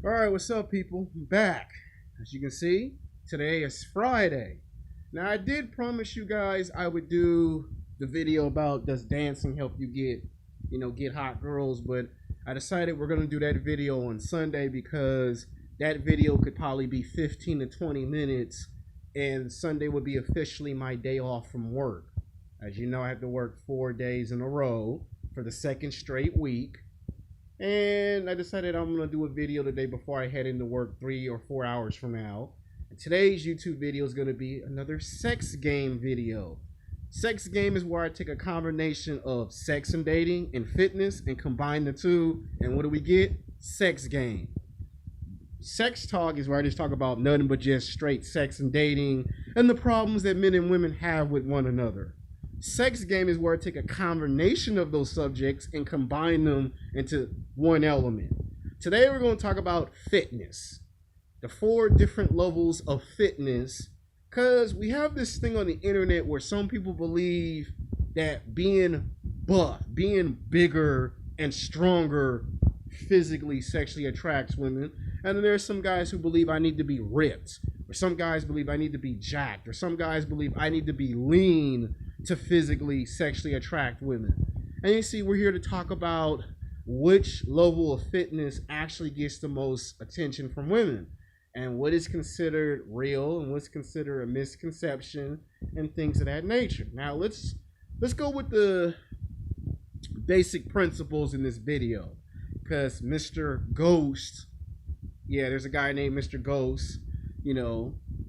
All right, what's up, people? I'm back. As you can see, today is Friday. Now, I did promise you guys I would do the video about does dancing help you get hot girls, but I decided we're gonna do that video on Sunday because that video could probably be 15 to 20 minutes, and Sunday would be officially my day off from work. As you know, I have to work 4 days in a row for the second straight week. And I decided I'm going to do a video today before I head into work 3 or 4 hours from now. And today's YouTube video is going to be another sex game video. Sex game is where I take a combination of sex and dating and fitness and combine the two. And what do we get? Sex game. Sex talk is where I just talk about nothing but just straight sex and dating and the problems that men and women have with one another. Sex game is where I take a combination of those subjects and combine them into one element. Today we're going to talk about fitness. The 4 different levels of fitness. Because we have this thing on the internet where some people believe that being buff, being bigger and stronger physically sexually attracts women. And then there's some guys who believe I need to be ripped. Or some guys believe I need to be jacked. Or some guys believe I need to be lean to physically sexually attract women. And you see, we're here to talk about which level of fitness actually gets the most attention from women and what is considered real and what's considered a misconception and things of that nature. Now let's go with the basic principles in this video, because Mr. Ghost, there's a guy named Mr. Ghost,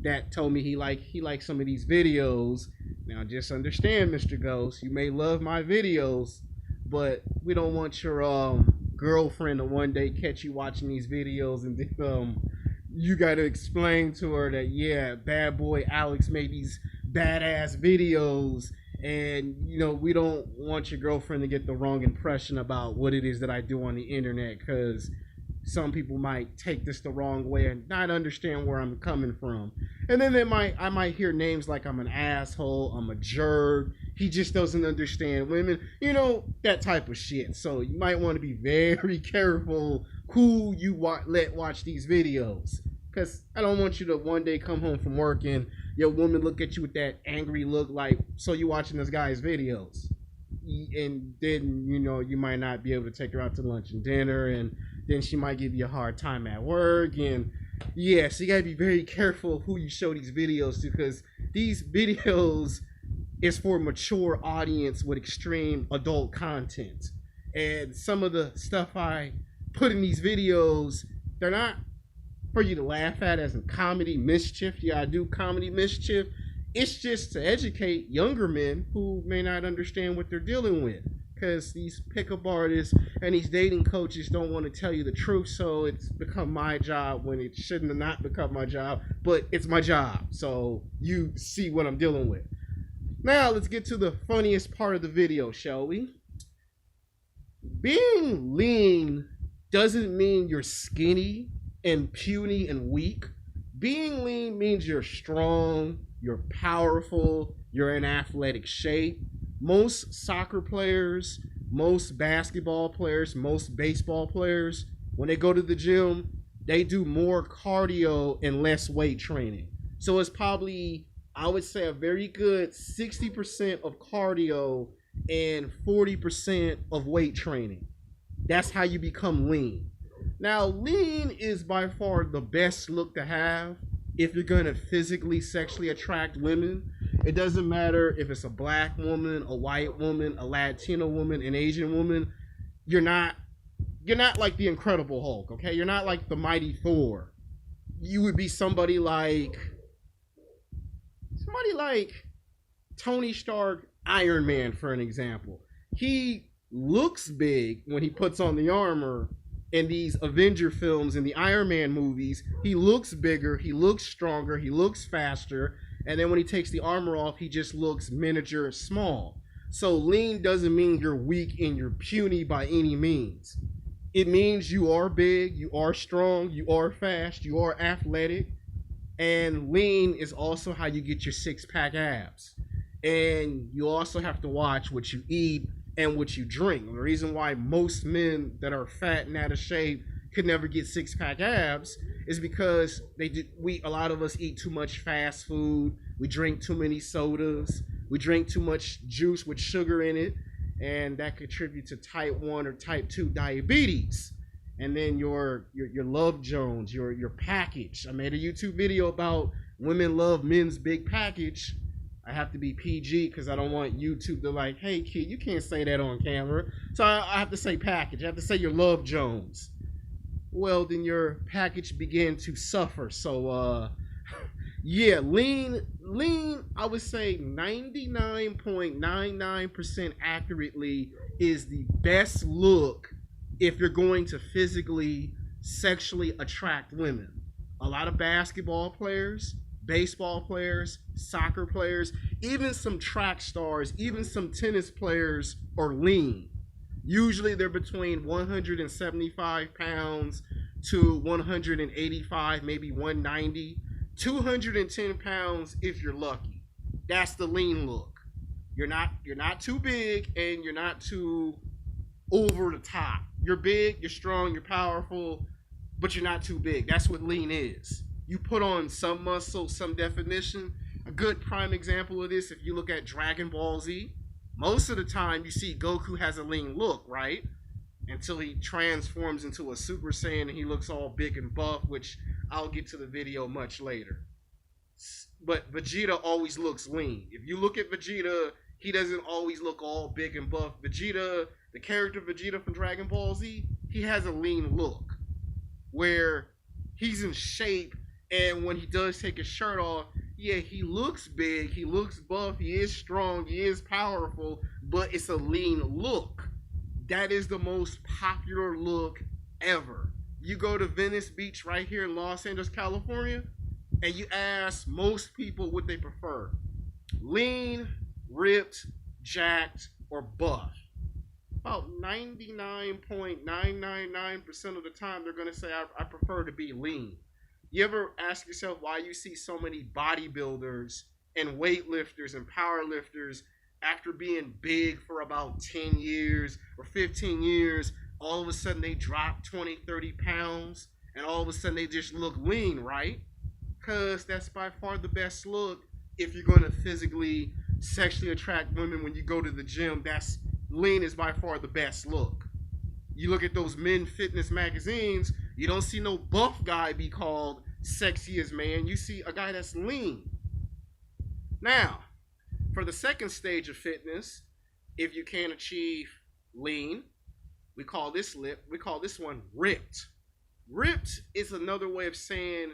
that told me he liked some of these videos. Now, just understand, Mr. Ghost, you may love my videos, but we don't want your girlfriend to one day catch you watching these videos and you got to explain to her that, bad boy Alex made these badass videos, and, we don't want your girlfriend to get the wrong impression about what it is that I do on the internet, because some people might take this the wrong way and not understand where I'm coming from. And then I might hear names like I'm an asshole, I'm a jerk, he just doesn't understand women, that type of shit. So you might want to be very careful who you let watch these videos. Because I don't want you to one day come home from work and your woman look at you with that angry look like, so you watching this guy's videos. And then, you might not be able to take her out to lunch and dinner, and then she might give you a hard time at work. And so you gotta be very careful who you show these videos to, because these videos is for a mature audience with extreme adult content. And some of the stuff I put in these videos, they're not for you to laugh at as in comedy mischief. I do comedy mischief. It's just to educate younger men who may not understand what they're dealing with, because these pickup artists and these dating coaches don't want to tell you the truth. So it's become my job when it shouldn't have not become my job, but it's my job. So you see what I'm dealing with. Now let's get to the funniest part of the video, shall we? Being lean doesn't mean you're skinny and puny and weak. Being lean means you're strong, you're powerful, you're in athletic shape. Most soccer players, most basketball players, most baseball players, when they go to the gym, they do more cardio and less weight training. So it's probably, I would say, a very good 60% of cardio and 40% of weight training. That's how you become lean. Now, lean is by far the best look to have if you're going to physically sexually attract women. It doesn't matter if it's a black woman, a white woman, a Latino woman, an Asian woman. You're not like the Incredible Hulk, okay? You're not like the Mighty Thor. You would be somebody like Tony Stark, Iron Man, for an example. He looks big when he puts on the armor. In these Avenger films, in the Iron Man movies, he looks bigger, he looks stronger, he looks faster, and then when he takes the armor off, he just looks miniature small. So lean doesn't mean you're weak and you're puny by any means. It means you are big, you are strong, you are fast, you are athletic, and lean is also how you get your six-pack abs. And you also have to watch what you eat and what you drink. The reason why most men that are fat and out of shape could never get six pack abs is because a lot of us eat too much fast food, we drink too many sodas, we drink too much juice with sugar in it, and that contributes to type 1 or type 2 diabetes. And then your Love Jones, your package. I made a YouTube video about women love men's big package. I have to be PG because I don't want YouTube to like, hey kid, you can't say that on camera. So I have to say package. I have to say your Love Jones. Well, then your package began to suffer. So yeah, lean, I would say 99.99% accurately is the best look if you're going to physically, sexually attract women. A lot of basketball players, baseball players, soccer players, even some track stars, even some tennis players are lean. Usually they're between 175 pounds to 185, maybe 190. 210 pounds if you're lucky. That's the lean look. You're not too big and you're not too over the top. You're big, you're strong, you're powerful, but you're not too big. That's what lean is. You put on some muscle, some definition. A good prime example of this, if you look at Dragon Ball Z, most of the time you see Goku has a lean look, right? Until he transforms into a Super Saiyan and he looks all big and buff, which I'll get to the video much later. But Vegeta always looks lean. If you look at Vegeta, he doesn't always look all big and buff. Vegeta, the character Vegeta from Dragon Ball Z, he has a lean look where he's in shape, and when he does take his shirt off, yeah, he looks big, he looks buff, he is strong, he is powerful, but it's a lean look. That is the most popular look ever. You go to Venice Beach right here in Los Angeles, California, and you ask most people what they prefer. Lean, ripped, jacked, or buff. About 99.999% of the time, they're going to say, I prefer to be lean. You ever ask yourself why you see so many bodybuilders and weightlifters and powerlifters after being big for about 10 years or 15 years, all of a sudden they drop 20, 30 pounds, and all of a sudden they just look lean, right? Because that's by far the best look if you're going to physically, sexually attract women when you go to the gym. That's lean is by far the best look. You look at those men fitness magazines, you don't see no buff guy be called sexiest man. You see a guy that's lean. Now, for the second stage of fitness, if you can achieve lean, we call this one ripped. Ripped is another way of saying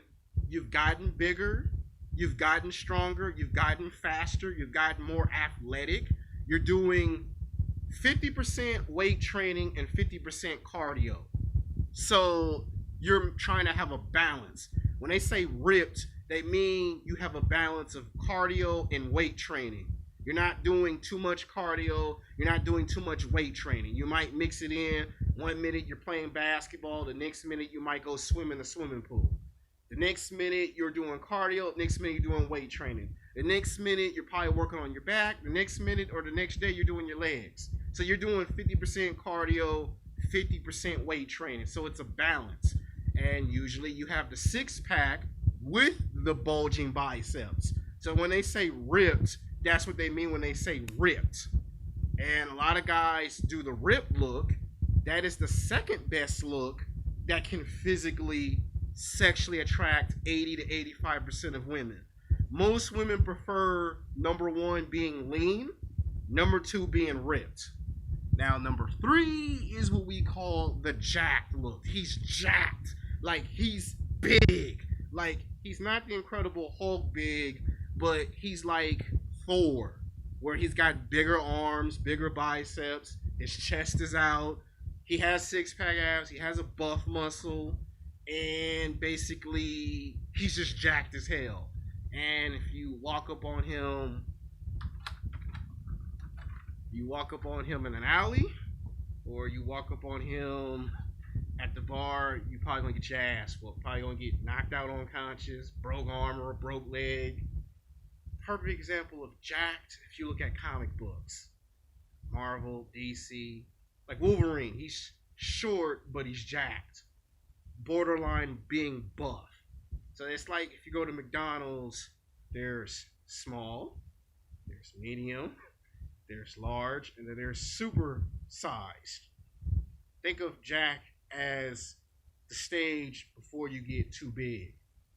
you've gotten bigger, you've gotten stronger, you've gotten faster, you've gotten more athletic. You're doing 50% weight training and 50% cardio. So you're trying to have a balance. When they say ripped, they mean you have a balance of cardio and weight training. You're not doing too much cardio. You're not doing too much weight training. You might mix it in. 1 minute you're playing basketball. The next minute you might go swim in the swimming pool. The next minute you're doing cardio. The next minute you're doing weight training. The next minute you're probably working on your back. The next minute or the next day you're doing your legs. So you're doing 50% cardio, 50% weight training. So it's a balance. And usually you have the six pack with the bulging biceps. So when they say ripped, that's what they mean when they say ripped. And a lot of guys do the ripped look. That is the second best look that can physically, sexually attract 80 to 85% of women. Most women prefer number one being lean, number two being ripped. Now number three is what we call the jacked look. He's jacked, like he's big. Like he's not the Incredible Hulk big, but he's like Thor, where he's got bigger arms, bigger biceps, his chest is out, he has six-pack abs, he has a buff muscle, and basically he's just jacked as hell. And if you walk up on him in an alley, or you walk up on him at the bar, you probably gonna get your ass whooped. Probably gonna get knocked out unconscious, broke arm or a broke leg. Perfect example of jacked if you look at comic books. Marvel, DC, like Wolverine. He's short, but he's jacked. borderline being buff. So it's like if you go to McDonald's, there's small, there's medium, there's large, and then there's super sized. Think of Jack as the stage before you get too big,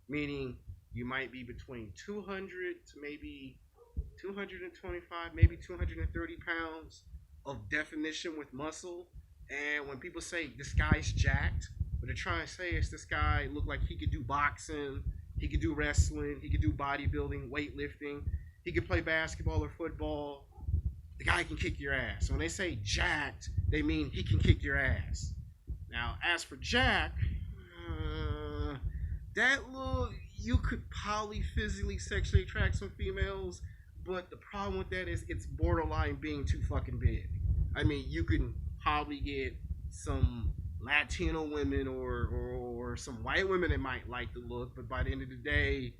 meaning you might be between 200 to maybe 225, maybe 230 pounds of definition with muscle. And when people say this guy's jacked, what they're trying to say is this guy looked like he could do boxing, he could do wrestling, he could do bodybuilding, weightlifting, he could play basketball or football. The guy can kick your ass. So when they say jacked, they mean he can kick your ass. Now, as for Jack, that look, you could probably physically, sexually attract some females, but the problem with that is it's borderline being too fucking big. I mean, you can probably get some Latino women or some white women that might like the look, but by the end of the day,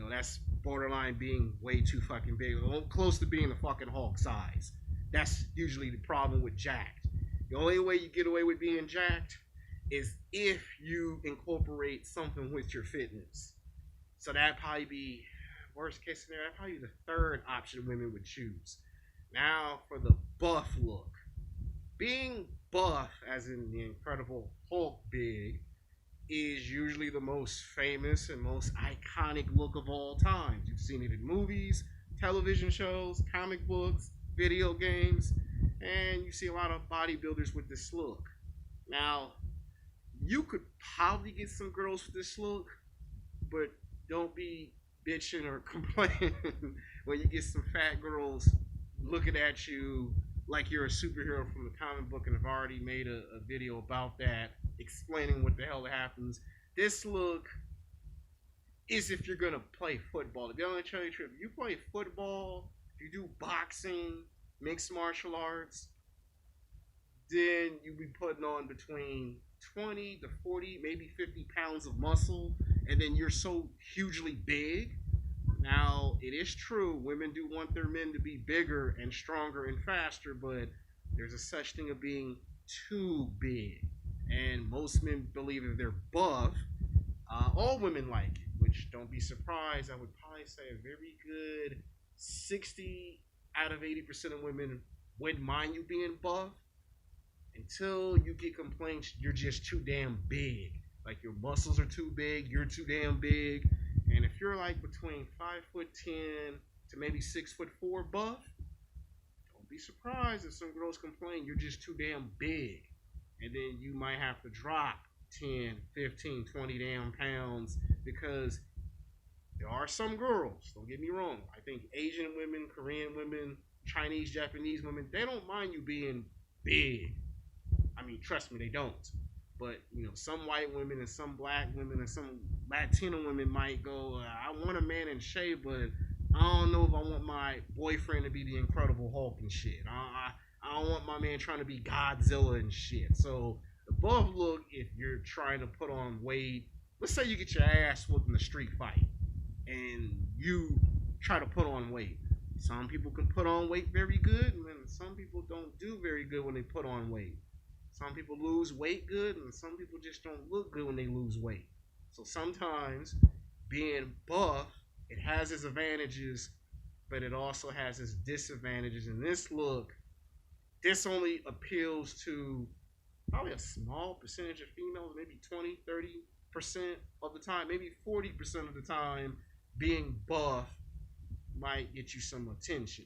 that's borderline being way too fucking big, close to being the fucking Hulk size. That's usually the problem with jacked. The only way you get away with being jacked is if you incorporate something with your fitness. So that'd probably be worst case scenario. That'd probably be the third option women would choose. Now for the buff look, being buff, as in the Incredible Hulk big, is usually the most famous and most iconic look of all time. You've seen it in movies, television shows, comic books, video games, and you see a lot of bodybuilders with this look. Now, you could probably get some girls with this look, but don't be bitching or complaining when you get some fat girls looking at you like you're a superhero from the comic book, and I've already made a video about that, explaining what the hell happens. This look is if you're gonna play football. To be on the training trip, if you play football, if you do boxing, mixed martial arts, then you'll be putting on between 20 to 40, maybe 50 pounds of muscle, and then you're so hugely big. Now, it is true, women do want their men to be bigger and stronger and faster, but there's a such thing of being too big. And most men believe if they're buff, all women like it, which don't be surprised, I would probably say a very good 60 out of 80% of women wouldn't mind you being buff until you get complaints you're just too damn big. Like your muscles are too big, you're too damn big. And if you're like between 5'10" to maybe 6'4" buff, don't be surprised if some girls complain you're just too damn big. And then you might have to drop 10, 15, 20 damn pounds because there are some girls, don't get me wrong. I think Asian women, Korean women, Chinese, Japanese women, they don't mind you being big. I mean, trust me, they don't. But, some white women and some black women and some Latino women might go, I want a man in shape, but I don't know if I want my boyfriend to be the Incredible Hulk and shit. I don't want my man trying to be Godzilla and shit. So the buff look, if you're trying to put on weight, let's say you get your ass whooped in a street fight and you try to put on weight. Some people can put on weight very good, and then some people don't do very good when they put on weight. Some people lose weight good, and some people just don't look good when they lose weight. So sometimes being buff, it has its advantages, but it also has its disadvantages. And this look, this only appeals to probably a small percentage of females, maybe 20, 30% of the time, maybe 40% of the time. Being buff might get you some attention.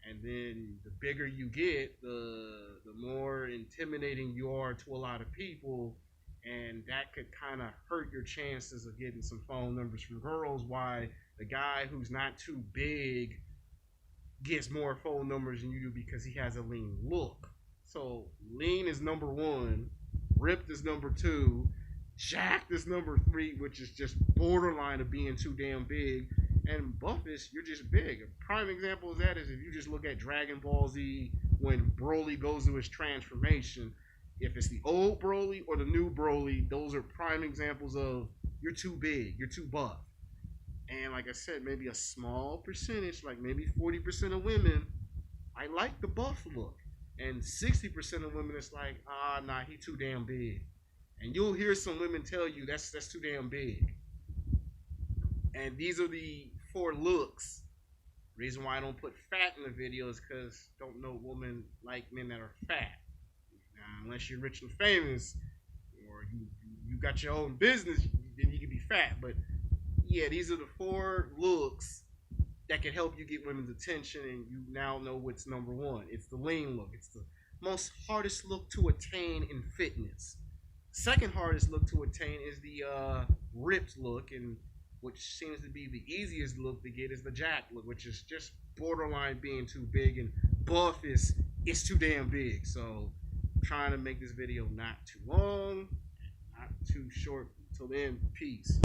And then the bigger you get, the more intimidating you are to a lot of people. And that could kind of hurt your chances of getting some phone numbers from girls. Why the guy who's not too big gets more phone numbers than you do because he has a lean look. So lean is number one, ripped is number two, jacked is number three, which is just borderline of being too damn big. And buff is you're just big. A prime example of that is if you just look at Dragon Ball Z when Broly goes to his transformation. If it's the old Broly or the new Broly, those are prime examples of you're too big, you're too buff. And like I said, maybe a small percentage, like maybe 40% of women, I like the buff look. And 60% of women, it's like, nah, he too damn big. And you'll hear some women tell you that's too damn big. And these are the 4 looks. Reason why I don't put fat in the video is because don't know women like men that are fat. Unless you're rich and famous, or you got your own business, then you can be fat. But yeah, these are the 4 looks that can help you get women's attention, and you now know what's number 1. It's the lean look. It's the most hardest look to attain in fitness. Second hardest look to attain is the ripped look, and which seems to be the easiest look to get is the jack look, which is just borderline being too big, and buff is it's too damn big. So I'm trying to make this video not too long, not too short. Till then, peace.